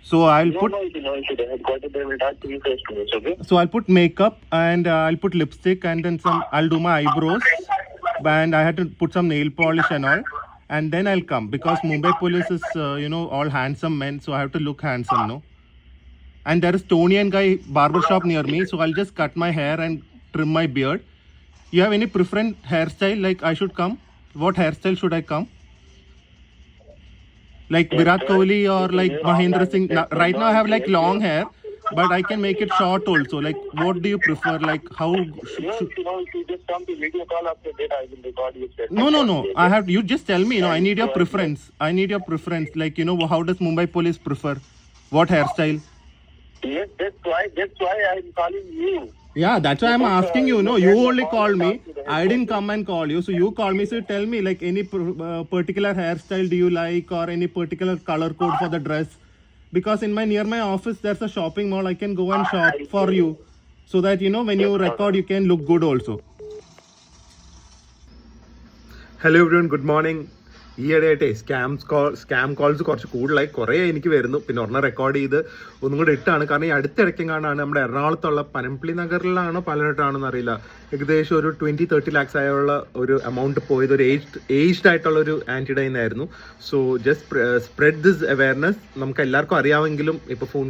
So I'll No, put no issue, no issue. The headquarters, they will talk to you face to face, okay? so I'll put makeup and I'll put lipstick and then some. I'll do my eyebrows and I had to put some nail polish and all. And then I'll come because Mumbai police is all handsome men, so I have to look handsome, no. And there is Tony and Guy barber shop near me, so I'll just cut my hair and trim my beard. You have any preferred hairstyle like I should come? What hairstyle should I come? Like Virat Kohli or like Mahendra Singh? Right now I have like long hair, but I can make it short also. Like what do you prefer? Like how should... If you just come to video call after that, I will record you. No. I have, you just tell me, I need your preference. I need your preference. Like, how does Mumbai police prefer? What hairstyle? Yes, that's why I'm calling you. Yeah, that's why I'm asking you. No, you only called me. I didn't come and call you. So you call me. So you tell me, like, any particular hairstyle do you like or any particular color code for the dress? Because near my office, there's a shopping mall. I can go and shop for you. So that, when you record, you can look good also. Hello everyone, good morning. ഈയിടെയായിട്ടേ scam calls കുറച്ച് കൂടുതലായി കുറേ എനിക്ക് വരുന്നു. പിന്നെ ഒരെണ്ണം record ചെയ്ത് ഒന്നും കൂടെ ഇട്ടാണ്. കാരണം ഈ അടുത്തിടയ്ക്കെങ്ങാണ്ടാണ് നമ്മുടെ എറണാകുളത്തുള്ള പനമ്പിളി നഗറിലാണോ പലയിടത്താണെന്ന് അറിയില്ല, ഏകദേശം ഒരു 20-30 lakhs ആയുള്ള ഒരു എമൗണ്ട് പോയത് ഒരു ഏജ്ഡ് ആയിട്ടുള്ള ഒരു ആൻറ്റിയുടെ ആയിരുന്നു. So just spread this awareness. നമുക്ക് എല്ലാവർക്കും അറിയാമെങ്കിലും ഇപ്പോൾ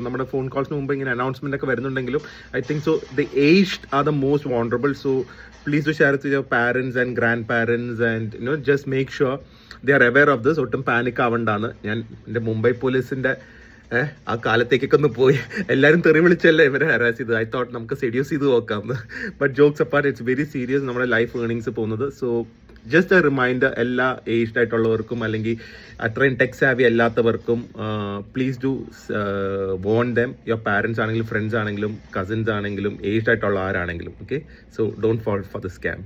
നമ്മുടെ ഫോൺ കോൾസിന് മുമ്പ് ഇങ്ങനെ അനൗൺസ്മെന്റ് ഒക്കെ വരുന്നുണ്ടെങ്കിലും I think so the aged are the most vulnerable. So please do share it with your parents and grandparents and just make sure they are aware of this. ഒട്ടും പാനിക് ആവണ്ടാണ്. ഞാൻ എൻ്റെ മുംബൈ പോലീസിൻ്റെ ആ കാലത്തേക്കൊക്കെ ഒന്ന് പോയി എല്ലാവരും തെറി വിളിച്ചല്ലേ ഇവരെ ഹരാസ് ചെയ്ത്. ഐ തോട്ട് നമുക്ക് സെഡ്യൂസ് ചെയ്ത് നോക്കാമെന്ന്. But jokes apart, it's very serious നമ്മുടെ ലൈഫ് ഏർണിങ്സ് പോകുന്നത്. സോ ജസ്റ്റ് എ റിമൈൻഡർ എല്ലാ ഏജ്ഡ് ആയിട്ടുള്ളവർക്കും അല്ലെങ്കിൽ അത്രയും ടെക് സാവി അല്ലാത്തവർക്കും, please do warn them. Your parents ആണെങ്കിലും ഫ്രണ്ട്സ് ആണെങ്കിലും കസിൻസ് ആണെങ്കിലും ഏജ്ഡ് ആയിട്ടുള്ള ആരാണെങ്കിലും. Okay, so don't fall for the scam.